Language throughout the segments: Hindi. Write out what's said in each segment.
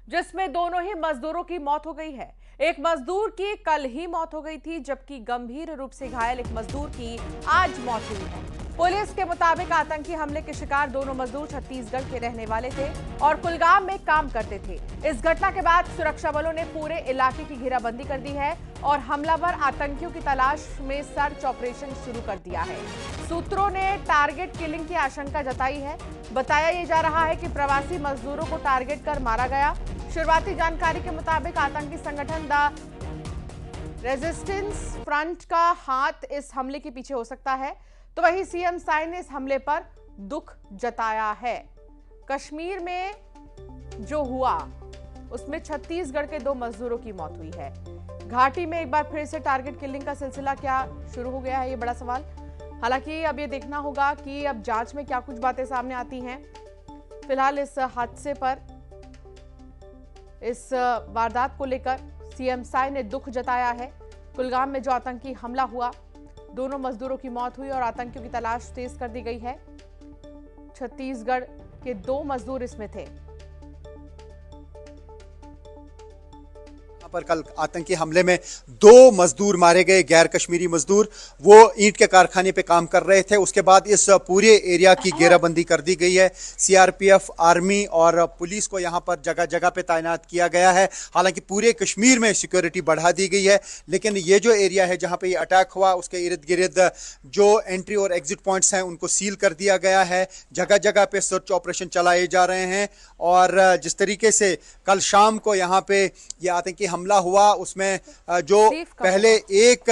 जिसमें दोनों ही मजदूरों की मौत हो गई है। एक मजदूर की कल ही मौत हो गई थी, जबकि गंभीर रूप से घायल एक मजदूर की आज मौत हुई है। पुलिस के मुताबिक आतंकी हमले के शिकार दोनों मजदूर छत्तीसगढ़ के रहने वाले थे और कुलगाम में काम करते थे। इस घटना के बाद सुरक्षा बलों ने पूरे इलाके की घेराबंदी कर दी है और हमलावर आतंकियों की तलाश में सर्च ऑपरेशन शुरू कर दिया है। सूत्रों ने टारगेट किलिंग की आशंका जताई है। बताया ये जा रहा है कि प्रवासी मजदूरों को टारगेट कर मारा गया। शुरुआती जानकारी के मुताबिक आतंकी संगठन द रेजिस्टेंस फ्रंट का हाथ इस हमले के पीछे हो सकता है। तो वहीं सीएम साई ने इस हमले पर दुख जताया है। कश्मीर में जो हुआ उसमें छत्तीसगढ़ के 2 मजदूरों की मौत हुई है। घाटी में एक बार फिर से टारगेट किलिंग का सिलसिला क्या शुरू हो गया है, ये बड़ा सवाल। हालांकि अब ये देखना होगा कि अब जांच में क्या कुछ बातें सामने आती हैं। फिलहाल इस हादसे पर, इस वारदात को लेकर सीएम साई ने दुख जताया है। कुलगाम में जो आतंकी हमला हुआ, दोनों मजदूरों की मौत हुई और आतंकियों की तलाश तेज कर दी गई है। छत्तीसगढ़ के 2 मजदूर इसमें थे। पर कल आतंकी हमले में 2 मजदूर मारे गए, गैर कश्मीरी मजदूर। वो ईंट के कारखाने पे काम कर रहे थे। उसके बाद इस पूरे एरिया की घेराबंदी कर दी गई है। सीआरपीएफ, आर्मी और पुलिस को यहाँ पर जगह जगह पे तैनात किया गया है। हालांकि पूरे कश्मीर में सिक्योरिटी बढ़ा दी गई है, लेकिन ये जो एरिया है जहाँ पे ये अटैक हुआ, उसके इर्द गिर्द जो एंट्री और एग्जिट पॉइंट्स हैं उनको सील कर दिया गया है। जगह जगह पे सर्च ऑपरेशन चलाए जा रहे हैं। और जिस तरीके से कल शाम को यहाँ पे ये आतंकी हमला हुआ, उसमें जो पहले एक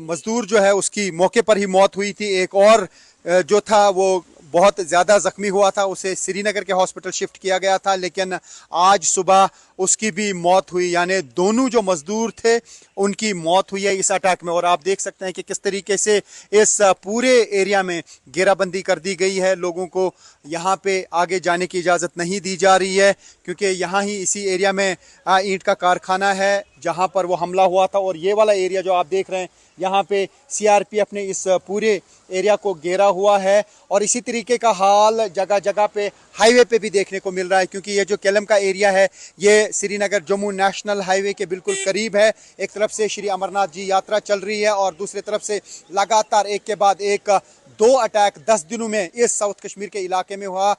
मजदूर जो है उसकी मौके पर ही मौत हुई थी। एक और जो था वो बहुत ज़्यादा जख्मी हुआ था, उसे श्रीनगर के हॉस्पिटल शिफ्ट किया गया था, लेकिन आज सुबह उसकी भी मौत हुई। यानी दोनों जो मजदूर थे उनकी मौत हुई है इस अटैक में। और आप देख सकते हैं कि किस तरीके से इस पूरे एरिया में घेराबंदी कर दी गई है। लोगों को यहाँ पे आगे जाने की इजाज़त नहीं दी जा रही है, क्योंकि यहाँ ही इसी एरिया में ईंट का कारखाना है जहाँ पर वो हमला हुआ था। और ये वाला एरिया जो आप देख रहे हैं, यहाँ पे सीआरपीएफ ने इस पूरे एरिया को घेरा हुआ है। और इसी तरीके का हाल जगह जगह पे हाईवे पे भी देखने को मिल रहा है, क्योंकि ये जो केलम का एरिया है ये श्रीनगर जम्मू नेशनल हाईवे के बिल्कुल करीब है। एक तरफ से श्री अमरनाथ जी यात्रा चल रही है और दूसरी तरफ से लगातार एक के बाद एक 2 अटैक 10 दिनों में इस साउथ कश्मीर के इलाके में हुआ।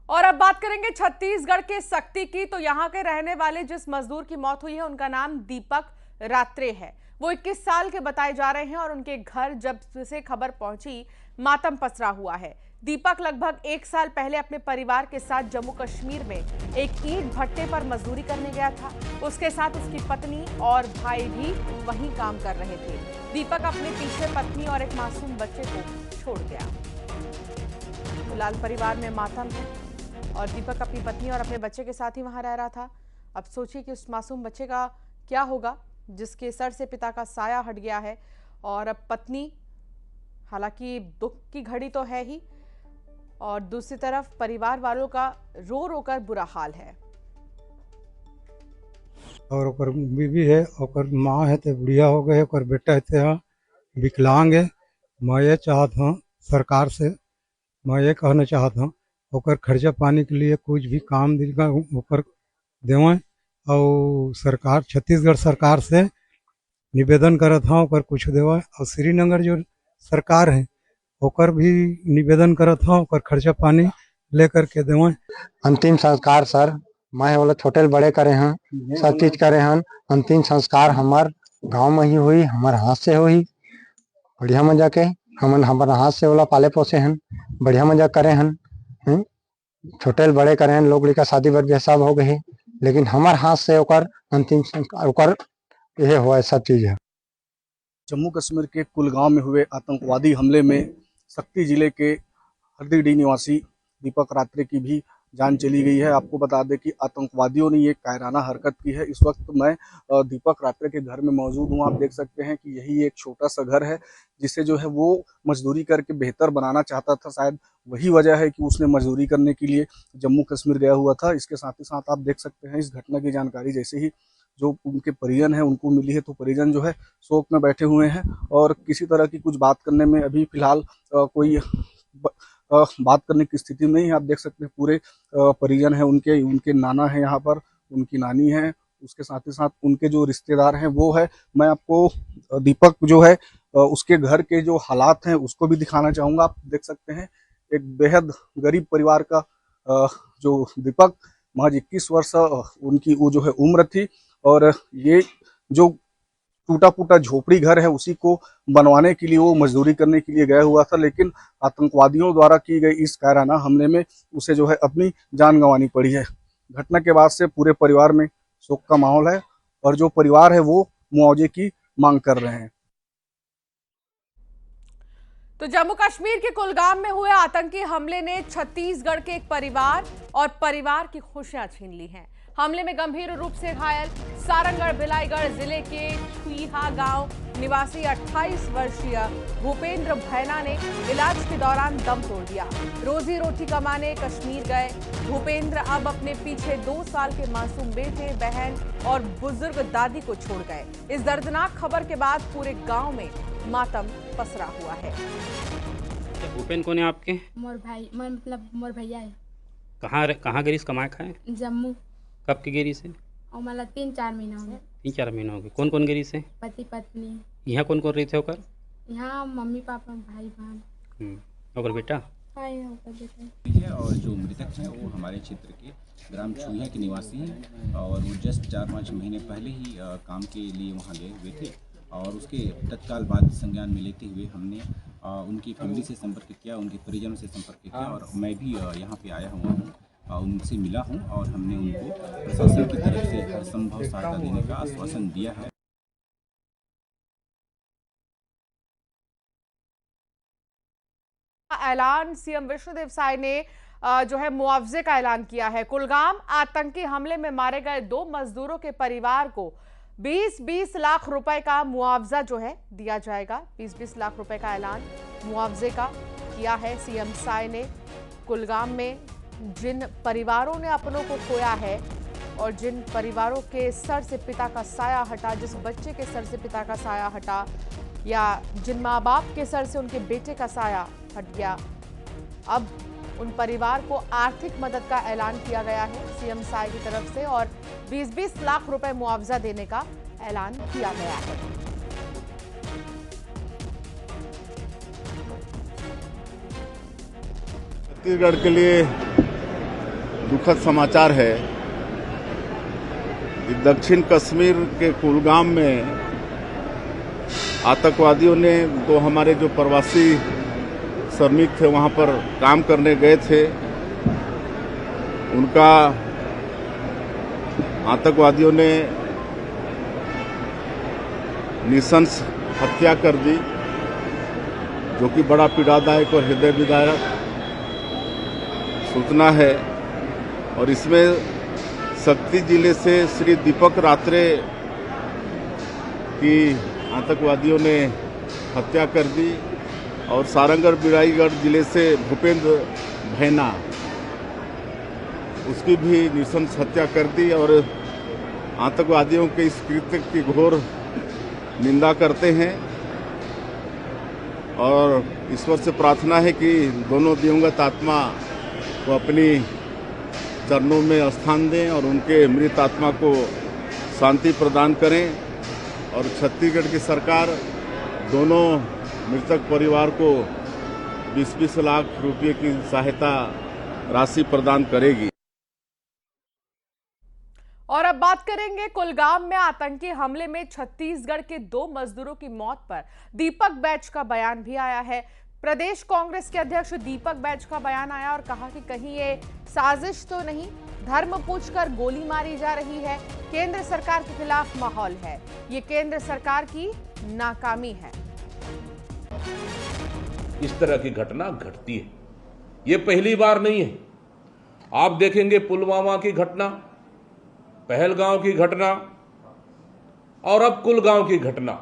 और अब बात करेंगे छत्तीसगढ़ के सक्ती की। तो यहाँ के रहने वाले जिस मजदूर की मौत हुई है उनका नाम दीपक रात्रे है। वो 21 साल के बताए जा रहे हैं और उनके घर जब से खबर पहुंची मातम पसरा हुआ है। दीपक लगभग 1 साल पहले अपने परिवार के साथ जम्मू कश्मीर में एक ईंट भट्टे पर मजदूरी करने गया था। उसके साथ उसकी पत्नी और भाई भी वहीं काम कर रहे थे। दीपक अपने पीछे पत्नी और एक मासूम बच्चे को छोड़ गया। फिलहाल परिवार में मातम है और दीपक अपनी पत्नी और अपने बच्चे के साथ ही वहां रह रहा था। अब सोचिए कि उस मासूम बच्चे का क्या होगा जिसके सर से पिता का साया हट गया है। और अब पत्नी, हालांकि दुख की घड़ी तो है ही, और दूसरी तरफ परिवार वालों का रो रो कर बुरा हाल है। और ओकर बीवी है, ओकर माँ है तो बुढ़िया हो गए, ओकर बेटा है विकलांग है। मैं ये चाहत हूँ सरकार से, मैं ये कहना चाहत हूँ ओकर खर्चा पानी के लिए कुछ भी काम दिलगा ओकर देवें। और सरकार, छत्तीसगढ़ सरकार से निवेदन करत हूँ ओकर कुछ देवें। और श्रीनगर जो सरकार है ओकर भी निवेदन करत हूँ ओकर खर्चा पानी लेकर के देवें। अंतिम संस्कार सर मैं वाला छोटे बड़े करे हैं, सब चीज करे हैं। अंतिम संस्कार हमार गांव में ही हुई, हमारे हाथ से हुई। बढ़िया मजा के हमारे हाथ से वाला पाले पोसे हैं, बढ़िया मजा करे हैं। छोटे बड़े करे हैं, लोग का शादी बर सब हो गए, लेकिन हमारे हाथ से ओकर अंतिम संस्कार ओकर यह हुआ, सब चीज है। जम्मू कश्मीर के कुलगाम में हुए आतंकवादी हमले में सक्ती जिले के हरदीडी निवासी दीपक रात्रे की भी जान चली गई है। आपको बता दें कि आतंकवादियों ने ये कायराना हरकत की है। इस वक्त मैं दीपक रात्रे के घर में मौजूद हूँ। आप देख सकते हैं कि यही एक छोटा सा घर है जिसे जो है वो मजदूरी करके बेहतर बनाना चाहता था। शायद वही वजह है कि उसने मजदूरी करने के लिए जम्मू कश्मीर गया हुआ था। इसके साथ ही साथ आप देख सकते हैं इस घटना की जानकारी जैसे ही जो उनके परिजन हैं उनको मिली है, तो परिजन जो है शोक में बैठे हुए हैं और किसी तरह की कुछ बात करने में अभी फिलहाल कोई बात करने की स्थिति में नहीं है। आप देख सकते हैं पूरे परिजन हैं उनके, उनके नाना है यहाँ पर, उनकी नानी है, उसके साथ ही साथ उनके जो रिश्तेदार हैं वो है। मैं आपको दीपक जो है उसके घर के जो हालात हैं उसको भी दिखाना चाहूँगा। आप देख सकते हैं एक बेहद गरीब परिवार का जो दीपक, महज 21 वर्ष उनकी वो जो है उम्र थी, और ये जो टूटा फूटा झोपड़ी घर है उसी को बनवाने के लिए वो मजदूरी करने के लिए गया हुआ था, लेकिन आतंकवादियों द्वारा की गई इस कायराना हमले में उसे जो है अपनी जान गंवानी पड़ी है। घटना के बाद से पूरे परिवार में शोक का माहौल है और जो परिवार है वो मुआवजे की मांग कर रहे हैं। तो जम्मू कश्मीर के कुलगाम में हुए आतंकी हमले ने छत्तीसगढ़ के एक परिवार और परिवार की खुशियां छीन ली हैं। हमले में गंभीर रूप से घायल सारंगढ़ बिलाईगढ़ जिले के छुईहा गांव निवासी 28 वर्षीय भूपेंद्र भैना ने इलाज के दौरान दम तोड़ दिया। रोजी रोटी कमाने कश्मीर गए भूपेंद्र अब अपने पीछे 2 साल के मासूम बेटे, बहन और बुजुर्ग दादी को छोड़ गए। इस दर्दनाक खबर के बाद पूरे गांव में मातम पसरा हुआ है। भूपेन कौन है आपके? मोर भाई, मतलब मोर भैया है। कहाँ गिरीश कमाए खाए? जम्मू। कब की गिरी से? और मतलब 3-4 महीना हो गए। 3-4 महीना हो गए। कौन कौन गिरी से? पति पत्नी। यहाँ कौन कौन रही थे होकर? यहाँ मम्मी पापा भाई बहन। और बेटा? हाँ, होकर बेटा है। और जो मृतक हैं वो हमारे क्षेत्र के ग्राम छुईहा के निवासी हैं और वो जस्ट 4-5 महीने पहले ही काम के लिए वहाँ गए हुए थे, और उसके तत्काल बाद संज्ञान में लेते हुए हमने उनकी फैमिली से संपर्क किया, उनके परिजनों से संपर्क किया, और मैं भी यहाँ पे आया हुआ हूँ, उनसे मिला हूँ, और हमने उनको प्रशासन की तरफ से हर संभव सहायता देने का आश्वासन दिया है। ऐलान सीएम विष्णुदेव साय ने जो है मुआवजे का ऐलान किया है। कुलगाम आतंकी हमले में मारे गए 2 मजदूरों के परिवार को 20-20 लाख रुपए का मुआवजा जो है दिया जाएगा। 20-20 लाख रुपए का ऐलान मुआवजे का किया है सीएम साय ने। कुलगाम में जिन परिवारों ने अपनों को खोया है और जिन परिवारों के सर से पिता का साया हटा, जिस बच्चे के सर से पिता का साया हटा, या जिन माँ बाप के सर से उनके बेटे का साया हट गया, अब उन परिवार को आर्थिक मदद का ऐलान किया गया है सीएम साय की तरफ से, और 20-20 लाख रुपए मुआवजा देने का ऐलान किया गया है। छत्तीसगढ़ के लिए दुखद समाचार है कि दक्षिण कश्मीर के कुलगाम में आतंकवादियों ने 2 हमारे जो प्रवासी श्रमिक थे वहाँ पर काम करने गए थे, उनका आतंकवादियों ने नृशंस हत्या कर दी, जो कि बड़ा पीड़ादायक और हृदय विदारक सूचना है। और इसमें शक्ति जिले से श्री दीपक रात्रे की आतंकवादियों ने हत्या कर दी, और सारंगढ़ बिलाईगढ़ जिले से भूपेंद्र भैना, उसकी भी नृशंस हत्या कर दी, और आतंकवादियों के इस कृत्य की घोर निंदा करते हैं, और ईश्वर से प्रार्थना है कि दोनों दिवंगत आत्मा को अपनी चरणों में स्थान दें और उनके मृत आत्मा को शांति प्रदान करें। और छत्तीसगढ़ की सरकार दोनों मृतक परिवार को 20-20 लाख रुपये की सहायता राशि प्रदान करेगी। और अब बात करेंगे कुलगाम में आतंकी हमले में छत्तीसगढ़ के 2 मजदूरों की मौत पर दीपक बैज का बयान भी आया है। प्रदेश कांग्रेस के अध्यक्ष दीपक बैज का बयान आया और कहा कि कहीं ये साजिश तो नहीं, धर्म पूछकर गोली मारी जा रही है, केंद्र सरकार के खिलाफ माहौल है, ये केंद्र सरकार की नाकामी है। इस तरह की घटना घटती है, ये पहली बार नहीं है। आप देखेंगे पुलवामा की घटना, पहलगांव की घटना और अब कुलगांव की घटना,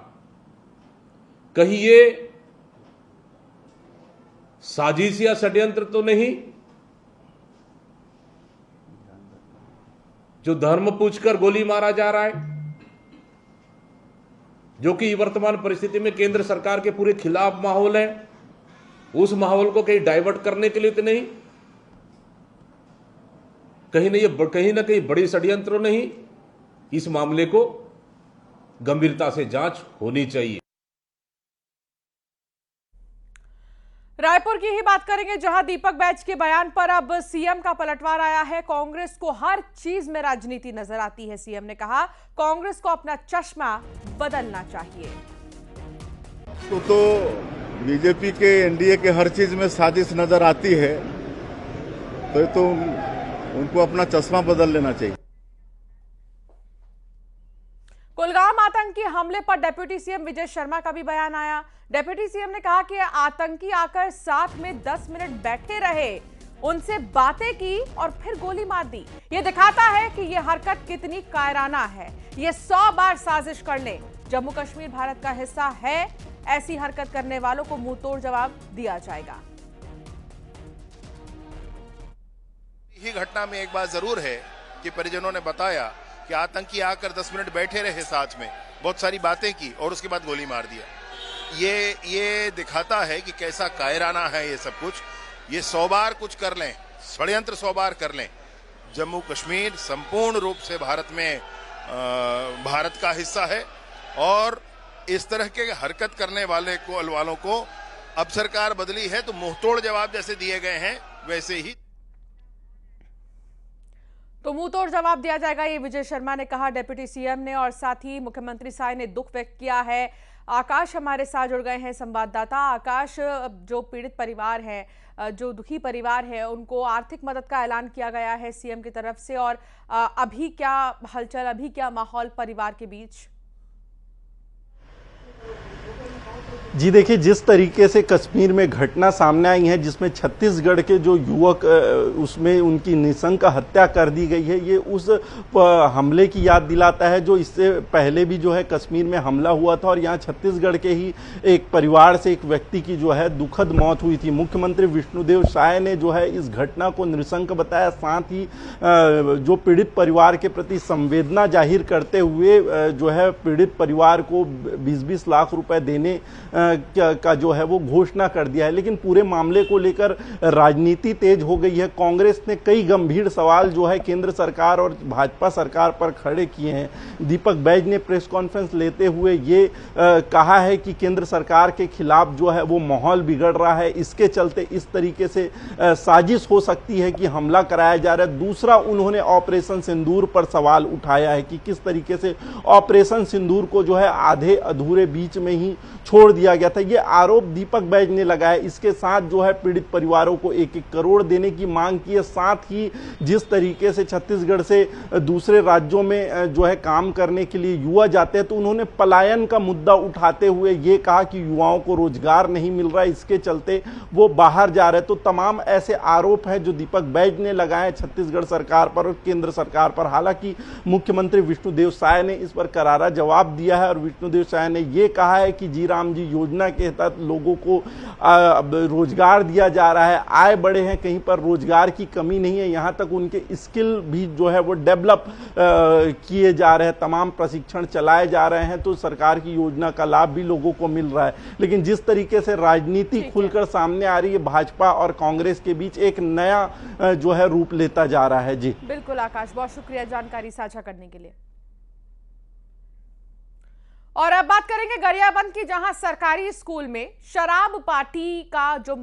कहीं ये साजिश या षड्यंत्र तो नहीं, जो धर्म पूछकर गोली मारा जा रहा है, जो कि वर्तमान परिस्थिति में केंद्र सरकार के पूरे खिलाफ माहौल है। उस माहौल को कहीं डाइवर्ट करने के लिए तो नहीं, कहीं ना कहीं बड़ी षड्यंत्र नहीं। इस मामले को गंभीरता से जांच होनी चाहिए। रायपुर की ही बात करेंगे, जहां दीपक बैज के बयान पर अब सीएम का पलटवार आया है। कांग्रेस को हर चीज में राजनीति नजर आती है। सीएम ने कहा कांग्रेस को अपना चश्मा बदलना चाहिए। तो बीजेपी के एनडीए के हर चीज में साजिश नजर आती है, तो उनको अपना चश्मा बदल लेना चाहिए। कुलगाम आतंकी हमले पर डिप्टी सीएम विजय शर्मा का भी बयान आया। डिप्टी सीएम ने कहा कि आतंकी आकर साथ में 10 मिनट बैठे रहे, उनसे बातें की और फिर गोली मार दी। यह दिखाता है कि यह हरकत कितनी कायराना है। यह 100 बार साजिश कर ले, जम्मू कश्मीर भारत का हिस्सा है, ऐसी हरकत करने वालों को मुंहतोड़ जवाब दिया जाएगा। ही घटना में एक बात जरूर है कि परिजनों ने बताया कि आतंकी आकर 10 मिनट बैठे रहे, साथ में बहुत सारी बातें की और उसके बाद गोली मार दिया। ये दिखाता है कि कैसा कायराना है ये सब कुछ। ये 100 बार कुछ कर लें, षड्यंत्र 100 बार कर लें, जम्मू कश्मीर संपूर्ण रूप से भारत का हिस्सा है। और इस तरह के हरकत करने वालों को अब सरकार बदली है तो मुंहतोड़ जवाब जैसे दिए गए हैं वैसे ही तो मुंहतोड़ जवाब दिया जाएगा, ये विजय शर्मा ने कहा, डिप्टी सीएम ने। और साथ ही मुख्यमंत्री साय ने दुख व्यक्त किया है। आकाश हमारे साथ जुड़ गए हैं, संवाददाता आकाश। जो पीड़ित परिवार है, जो दुखी परिवार है, उनको आर्थिक मदद का ऐलान किया गया है सीएम की तरफ से, और अभी क्या हलचल, अभी क्या माहौल परिवार के बीच? जी देखिए, जिस तरीके से कश्मीर में घटना सामने आई है, जिसमें छत्तीसगढ़ के जो युवक उसमें उनकी निशंक हत्या कर दी गई है, ये उस हमले की याद दिलाता है जो इससे पहले भी जो है कश्मीर में हमला हुआ था और यहाँ छत्तीसगढ़ के ही एक परिवार से एक व्यक्ति की जो है दुखद मौत हुई थी। मुख्यमंत्री विष्णुदेव साय ने जो है इस घटना को नृशंस बताया, साथ ही जो पीड़ित परिवार के प्रति संवेदना जाहिर करते हुए जो है पीड़ित परिवार को 20-20 लाख रुपए देने का जो है वो घोषणा कर दिया है। लेकिन पूरे मामले को लेकर राजनीति तेज हो गई है। कांग्रेस ने कई गंभीर सवाल जो है केंद्र सरकार और भाजपा सरकार पर खड़े किए हैं। दीपक बैज ने प्रेस कॉन्फ्रेंस लेते हुए ये कहा है कि केंद्र सरकार के खिलाफ जो है वो माहौल बिगड़ रहा है, इसके चलते इस तरीके से साजिश हो सकती है कि हमला कराया जा रहा है। दूसरा, उन्होंने ऑपरेशन सिंदूर पर सवाल उठाया है कि किस तरीके से ऑपरेशन सिंदूर को जो है आधे अधूरे बीच में ही छोड़ दिया गया था। ये आरोप दीपक बैज ने लगाया। इसके साथ जो है पीड़ित परिवारों को 1-1 करोड़ देने की मांग की है। साथ ही जिस तरीके से छत्तीसगढ़ से दूसरे राज्यों में जो है काम करने के लिए युवा जाते हैं, तो उन्होंने पलायन का मुद्दा उठाते हुए ये कहा कि युवाओं को रोजगार नहीं मिल रहा है, इसके चलते वो बाहर जा रहे हैं। तो तमाम ऐसे आरोप हैं जो दीपक बैज ने लगाए छत्तीसगढ़ सरकार पर और केंद्र सरकार पर। हालांकि मुख्यमंत्री विष्णुदेव साय ने इस पर करारा जवाब दिया है और विष्णुदेव साय ने ये कहा है कि जी राम जी योजना के तहत लोगों को रोजगार दिया जा रहा है, आय बढ़े हैं, कहीं पर रोजगार की कमी नहीं है। यहाँ तक उनके स्किल भी जो है वो डेवलप किए जा रहे हैं, तमाम प्रशिक्षण चलाए जा रहे हैं, तो सरकार की योजना का लाभ भी लोगों को मिल रहा है। लेकिन जिस तरीके से राजनीति खुलकर सामने आ रही है, भाजपा और कांग्रेस के बीच एक नया जो है रूप लेता जा रहा है। जी बिल्कुल आकाश, बहुत शुक्रिया जानकारी साझा करने के लिए। और अब बात करेंगे गरियाबंद की, जहां सरकारी स्कूल में शराब पार्टी का जो